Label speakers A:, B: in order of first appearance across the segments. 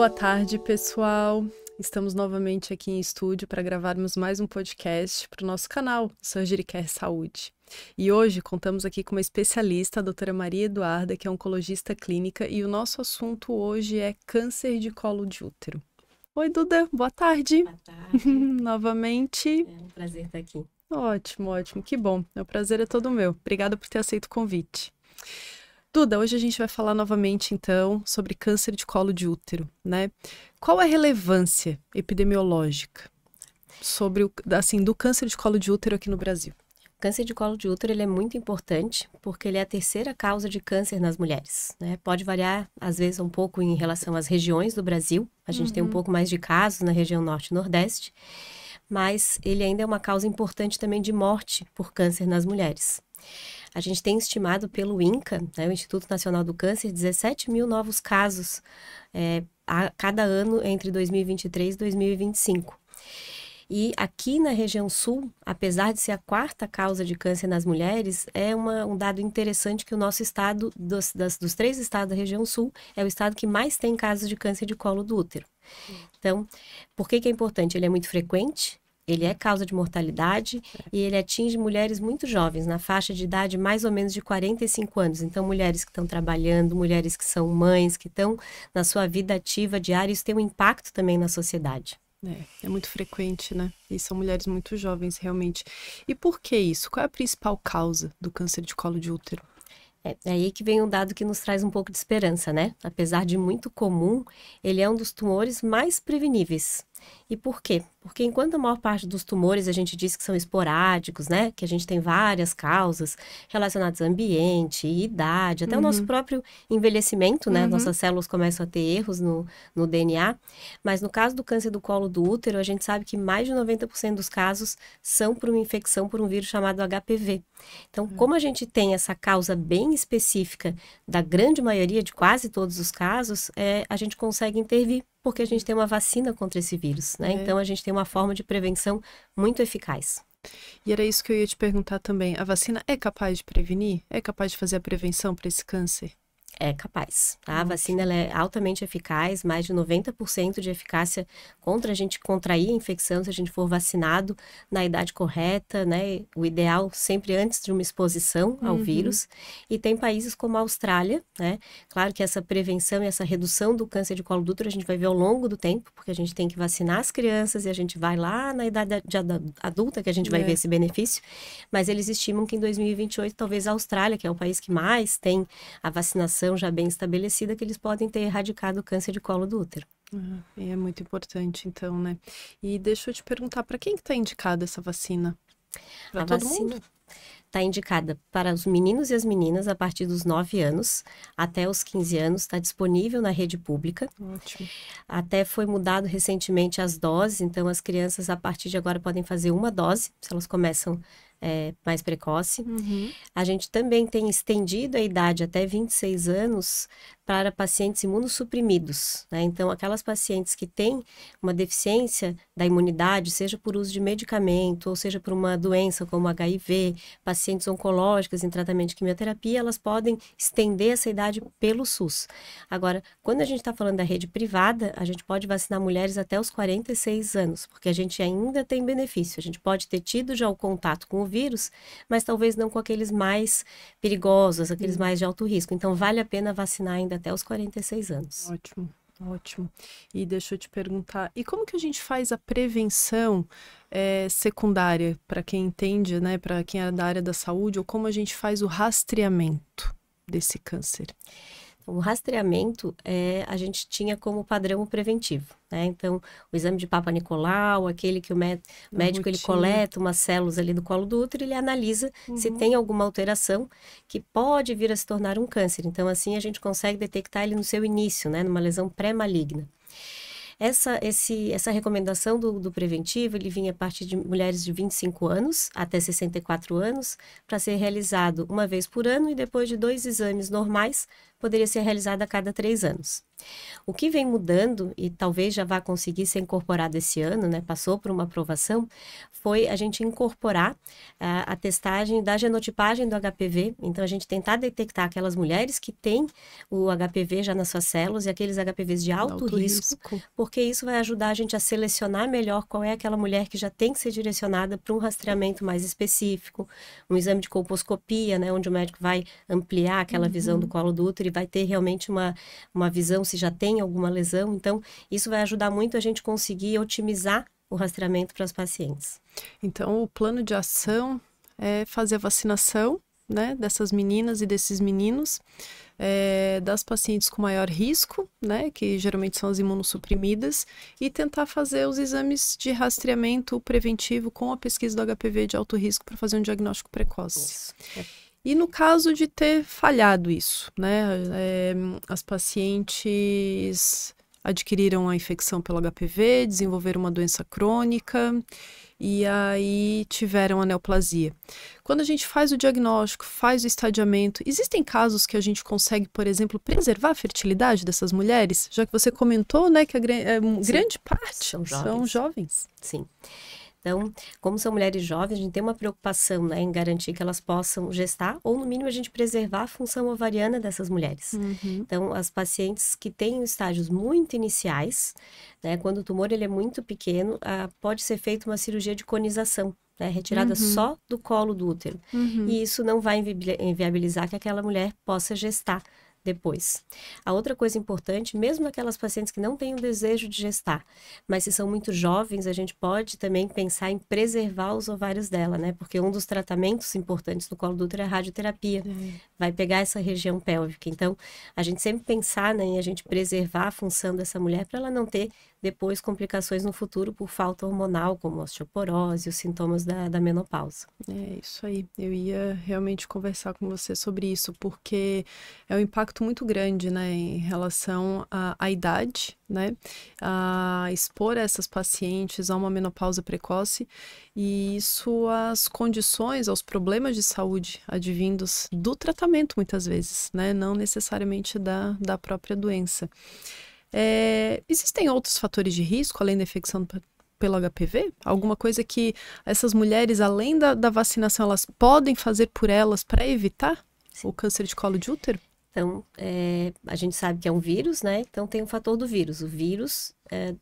A: Boa tarde, pessoal. Estamos novamente aqui em estúdio para gravarmos mais um podcast para o nosso canal, Surgery Care Saúde. E hoje contamos aqui com uma especialista, a doutora Maria Eduarda, que é oncologista clínica, e o nosso assunto hoje é câncer de colo de útero. Oi, Duda, boa tarde.
B: Boa tarde.
A: Novamente.
B: É um prazer estar aqui.
A: Ótimo, ótimo, que bom. O prazer é todo meu. Obrigada por ter aceito o convite. Duda, hoje a gente vai falar novamente, então, sobre câncer de colo de útero, né? Qual é a relevância epidemiológica sobre do câncer de colo de útero aqui no Brasil?
B: O câncer de colo de útero ele é muito importante porque ele é a terceira causa de câncer nas mulheres, né? Pode variar, às vezes, um pouco em relação às regiões do Brasil. A gente tem um pouco mais de casos na região norte e nordeste, mas ele ainda é uma causa importante também de morte por câncer nas mulheres. A gente tem estimado pelo INCA, né, o Instituto Nacional do Câncer, 17 mil novos casos a cada ano entre 2023 e 2025. E aqui na região sul, apesar de ser a quarta causa de câncer nas mulheres, é um dado interessante que o nosso estado, dos 3 estados da região sul, é o estado que mais tem casos de câncer de colo do útero. Então, por que é importante? Ele é muito frequente. Ele é causa de mortalidade e ele atinge mulheres muito jovens, na faixa de idade mais ou menos de 45 anos. Então, mulheres que estão trabalhando, mulheres que são mães, que estão na sua vida ativa diária, isso tem um impacto também na sociedade.
A: É muito frequente, né? E são mulheres muito jovens, realmente. E por que isso? Qual é a principal causa do câncer de colo de útero?
B: É aí que vem um dado que nos traz um pouco de esperança, né? Apesar de muito comum, ele é um dos tumores mais preveníveis. E por quê? Porque enquanto a maior parte dos tumores a gente diz que são esporádicos, né? Que a gente tem várias causas relacionadas ao ambiente, idade, até o nosso próprio envelhecimento, né? Nossas células começam a ter erros no DNA. Mas no caso do câncer do colo do útero, a gente sabe que mais de 90% dos casos são por uma infecção por um vírus chamado HPV. Então, como a gente tem essa causa bem específica da grande maioria de quase todos os casos, a gente consegue intervir. Porque a gente tem uma vacina contra esse vírus, né? Então, a gente tem uma forma de prevenção muito eficaz.
A: E era isso que eu ia te perguntar também. A vacina é capaz de prevenir? É capaz de fazer a prevenção para esse câncer?
B: É capaz. A vacina ela é altamente eficaz, mais de 90% de eficácia contra a gente contrair a infecção se a gente for vacinado na idade correta, né? O ideal sempre antes de uma exposição ao vírus. E tem países como a Austrália, né? Claro que essa prevenção e essa redução do câncer de colo do útero a gente vai ver ao longo do tempo, porque a gente tem que vacinar as crianças e a gente vai lá na idade adulta que a gente vai ver esse benefício. Mas eles estimam que em 2028, talvez a Austrália, que é o país que mais tem a vacinação já bem estabelecida, que eles podem ter erradicado o câncer de colo do útero.
A: É muito importante, então, né? E deixa eu te perguntar, para quem que está indicada essa vacina? Para todo mundo?
B: Está indicada para os meninos e as meninas a partir dos 9 anos até os 15 anos, está disponível na rede pública.
A: Ótimo.
B: Até foi mudado recentemente as doses, então as crianças a partir de agora podem fazer uma dose, se elas começam mais precoce. A gente também tem estendido a idade até 26 anos para pacientes imunossuprimidos, né? Então, aquelas pacientes que têm uma deficiência da imunidade, seja por uso de medicamento, ou seja por uma doença como HIV, pacientes oncológicas em tratamento de quimioterapia, elas podem estender essa idade pelo SUS. Agora, quando a gente está falando da rede privada, a gente pode vacinar mulheres até os 46 anos, porque a gente ainda tem benefício. A gente pode ter tido já o contato com o vírus, mas talvez não com aqueles mais perigosos, aqueles mais de alto risco. Então, vale a pena vacinar ainda até os 46 anos.
A: Ótimo, ótimo. E deixa eu te perguntar, e como que a gente faz a prevenção secundária, para quem entende, né, para quem é da área da saúde, ou como a gente faz o rastreamento desse câncer?
B: O rastreamento a gente tinha como padrão o preventivo, né? Então, o exame de Papa Nicolau, aquele que o médico ele coleta umas células ali do colo do útero, ele analisa se tem alguma alteração que pode vir a se tornar um câncer. Então, assim, a gente consegue detectar ele no seu início, né? Numa lesão pré-maligna. Essa recomendação do preventivo, ele vinha a partir de mulheres de 25 anos até 64 anos, para ser realizado uma vez por ano e depois de 2 exames normais, poderia ser realizado a cada 3 anos. O que vem mudando, e talvez já vá conseguir ser incorporado esse ano, né, passou por uma aprovação, foi a gente incorporar a testagem da genotipagem do HPV. Então, a gente tentar detectar aquelas mulheres que têm o HPV já nas suas células e aqueles HPVs de alto risco, porque isso vai ajudar a gente a selecionar melhor qual é aquela mulher que já tem que ser direcionada para um rastreamento mais específico, um exame de colposcopia, né, onde o médico vai ampliar aquela visão do colo do útero e vai ter realmente uma visão se já tem alguma lesão. Então, isso vai ajudar muito a gente conseguir otimizar o rastreamento para as pacientes.
A: Então, o plano de ação é fazer a vacinação, né, dessas meninas e desses meninos, das pacientes com maior risco, né, que geralmente são as imunossuprimidas, e tentar fazer os exames de rastreamento preventivo com a pesquisa do HPV de alto risco para fazer um diagnóstico precoce. E no caso de ter falhado isso, né, as pacientes adquiriram a infecção pelo HPV, desenvolveram uma doença crônica e aí tiveram a neoplasia. Quando a gente faz o diagnóstico, faz o estadiamento, existem casos que a gente consegue, por exemplo, preservar a fertilidade dessas mulheres? Já que você comentou, né, que grande parte são jovens.
B: Sim. Então, como são mulheres jovens, a gente tem uma preocupação, né, em garantir que elas possam gestar, ou no mínimo a gente preservar a função ovariana dessas mulheres. Então, as pacientes que têm estágios muito iniciais, né, quando o tumor ele é muito pequeno, pode ser feita uma cirurgia de conização, né, retirada só do colo do útero. E isso não vai inviabilizar que aquela mulher possa gestar depois. A outra coisa importante, mesmo aquelas pacientes que não têm o desejo de gestar, mas se são muito jovens, a gente pode também pensar em preservar os ovários dela, né? Porque um dos tratamentos importantes do colo do útero é a radioterapia. Vai pegar essa região pélvica. Então, a gente sempre pensar, né, em a gente preservar a função dessa mulher para ela não ter depois complicações no futuro por falta hormonal, como osteoporose, os sintomas da menopausa.
A: É isso aí. Eu ia realmente conversar com você sobre isso, porque é um impacto muito grande, né, em relação à idade, né, a expor essas pacientes a uma menopausa precoce e isso às condições, aos problemas de saúde advindos do tratamento, muitas vezes, né, não necessariamente da própria doença. Existem outros fatores de risco, além da infecção pelo HPV? Alguma coisa que essas mulheres, além da vacinação, elas podem fazer por elas para evitar o câncer de colo de útero?
B: Então, a gente sabe que é um vírus, né? Então, tem o fator do vírus. O vírus,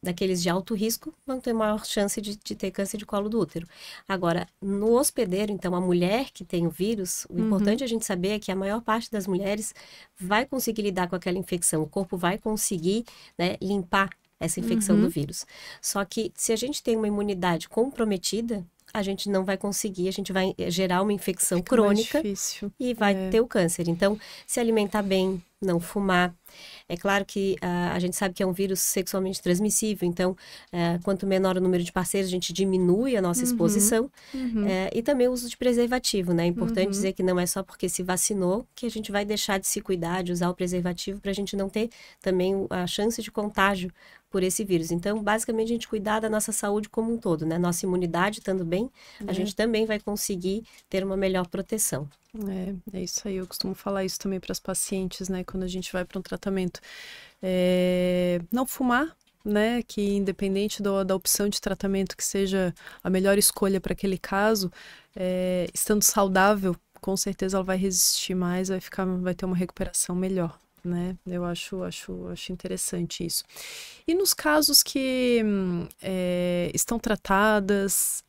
B: daqueles de alto risco, vão ter maior chance de ter câncer de colo do útero. Agora, no hospedeiro, então, a mulher que tem o vírus, o importante a gente saber é que a maior parte das mulheres vai conseguir lidar com aquela infecção. O corpo vai conseguir, né, limpar essa infecção do vírus. Só que, se a gente tem uma imunidade comprometida, a gente não vai conseguir, a gente vai gerar uma infecção crônica e vai ter o câncer. Então, se alimentar bem, não fumar. É claro que a gente sabe que é um vírus sexualmente transmissível, então, quanto menor o número de parceiros, a gente diminui a nossa exposição. E também o uso de preservativo, né? É importante dizer que não é só porque se vacinou que a gente vai deixar de se cuidar, de usar o preservativo, para a gente não ter também a chance de contágio por esse vírus. Então, basicamente, a gente cuidar da nossa saúde como um todo, né? Nossa imunidade estando bem, a gente também vai conseguir ter uma melhor proteção.
A: É isso aí, eu costumo falar isso também para as pacientes, né? Quando a gente vai para um tratamento. Não fumar, né? Que independente da opção de tratamento que seja a melhor escolha para aquele caso, estando saudável, com certeza ela vai resistir mais, vai ter uma recuperação melhor. Né? Eu acho interessante isso. E nos casos que estão tratadas,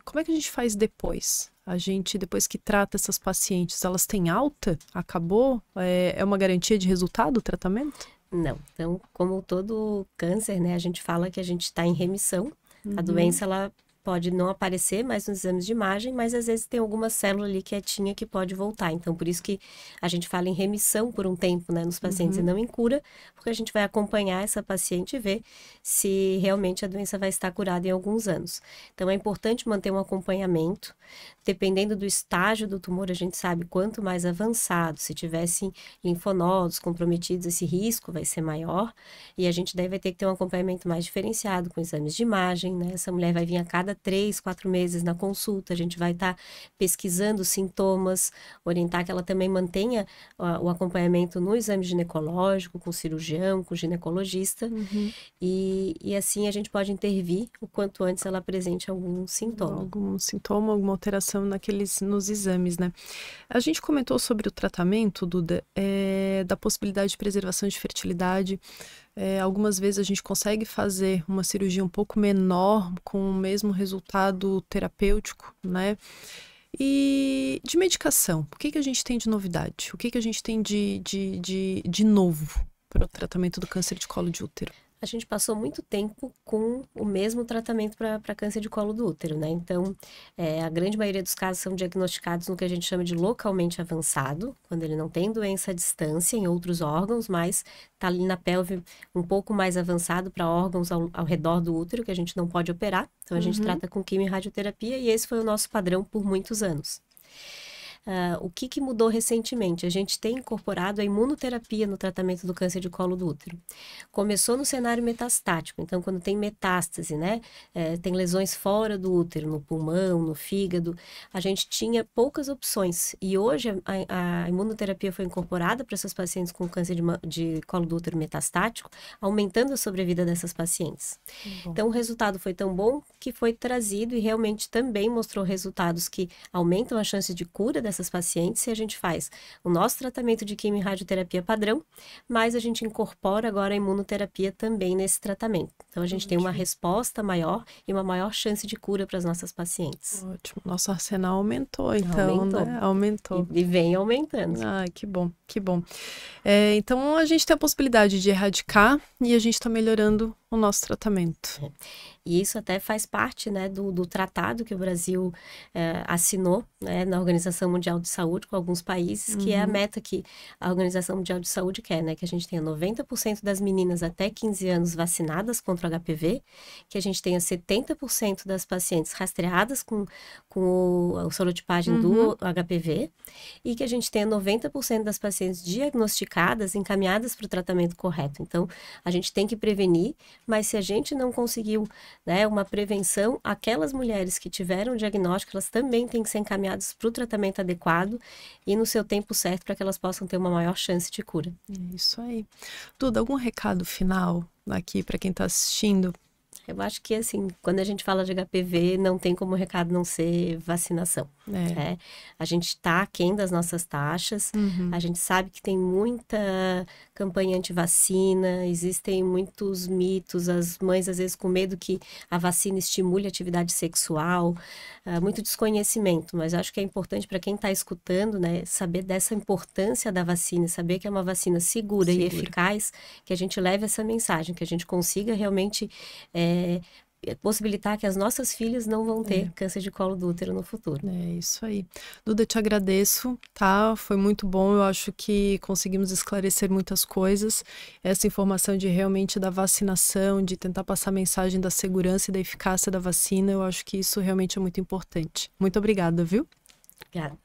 A: como é que a gente faz depois? A gente, depois que trata essas pacientes, elas têm alta? Acabou? É uma garantia de resultado o tratamento?
B: Não. Então, como todo câncer, né, a gente fala que a gente está em remissão. A doença, ela pode não aparecer mais nos exames de imagem, mas às vezes tem alguma célula ali quietinha que pode voltar. Então, por isso que a gente fala em remissão por um tempo, né, nos pacientes e não em cura, porque a gente vai acompanhar essa paciente e ver se realmente a doença vai estar curada em alguns anos. Então, é importante manter um acompanhamento. Dependendo do estágio do tumor, a gente sabe quanto mais avançado, se tivessem linfonodos comprometidos, esse risco vai ser maior. E a gente daí vai ter que ter um acompanhamento mais diferenciado, com exames de imagem, né? Essa mulher vai vir a cada 3, 4 meses na consulta, a gente vai estar pesquisando sintomas, orientar que ela também mantenha o acompanhamento no exame ginecológico, com cirurgião, com ginecologista, e assim a gente pode intervir o quanto antes ela apresente algum sintoma.
A: Algum sintoma, alguma alteração nos exames, né? A gente comentou sobre o tratamento, Duda, da possibilidade de preservação de fertilidade. Algumas vezes a gente consegue fazer uma cirurgia um pouco menor com o mesmo resultado terapêutico, né? E de medicação, o que a gente tem de novidade? O que a gente tem de novo para o tratamento do câncer de colo de útero?
B: A gente passou muito tempo com o mesmo tratamento para câncer de colo do útero, né? Então, a grande maioria dos casos são diagnosticados no que a gente chama de localmente avançado, quando ele não tem doença à distância em outros órgãos, mas está ali na pelve um pouco mais avançado para órgãos ao redor do útero, que a gente não pode operar. Então, a gente trata com quimio e radioterapia, e esse foi o nosso padrão por muitos anos. O que mudou recentemente? A gente tem incorporado a imunoterapia no tratamento do câncer de colo do útero. Começou no cenário metastático, então quando tem metástase, né? Tem lesões fora do útero, no pulmão, no fígado, a gente tinha poucas opções. E hoje a imunoterapia foi incorporada para essas pacientes com câncer de colo do útero metastático, aumentando a sobrevida dessas pacientes. Então o resultado foi tão bom que foi trazido e realmente também mostrou resultados que aumentam a chance de cura dessas pacientes, se a gente faz o nosso tratamento de quimio e radioterapia padrão, mas a gente incorpora agora a imunoterapia também nesse tratamento. Então, a gente tem uma resposta maior e uma maior chance de cura para as nossas pacientes.
A: Ótimo. Nosso arsenal aumentou, então, né? Aumentou.
B: E vem aumentando.
A: Ah, que bom, que bom. Então, a gente tem a possibilidade de erradicar e a gente está melhorando o nosso tratamento.
B: E isso até faz parte, né, do tratado que o Brasil assinou, né, na Organização Mundial de Saúde com alguns países, que é a meta que a Organização Mundial de Saúde quer, né, que a gente tenha 90% das meninas até 15 anos vacinadas contra o HPV, que a gente tenha 70% das pacientes rastreadas com a sorotipagem do HPV, e que a gente tenha 90% das pacientes diagnosticadas, encaminhadas para o tratamento correto. Então, a gente tem que prevenir, mas se a gente não conseguiu, né, uma prevenção, aquelas mulheres que tiveram diagnóstico, elas também têm que ser encaminhadas para o tratamento adequado e no seu tempo certo para que elas possam ter uma maior chance de cura.
A: Isso aí. Duda, algum recado final aqui para quem está assistindo?
B: Eu acho que, assim, quando a gente fala de HPV, não tem como recado não ser vacinação. Né? A gente está aquém das nossas taxas, a gente sabe que tem muita campanha anti-vacina, existem muitos mitos, as mães às vezes com medo que a vacina estimule a atividade sexual, muito desconhecimento, mas acho que é importante para quem está escutando, né, saber dessa importância da vacina, saber que é uma vacina segura e eficaz, que a gente leve essa mensagem, que a gente consiga realmente possibilitar que as nossas filhas não vão ter câncer de colo do útero no futuro.
A: É isso aí. Duda, eu te agradeço, tá? Foi muito bom, eu acho que conseguimos esclarecer muitas coisas. Essa informação de realmente da vacinação, de tentar passar a mensagem da segurança e da eficácia da vacina, eu acho que isso realmente é muito importante. Muito obrigada, viu?
B: Obrigada.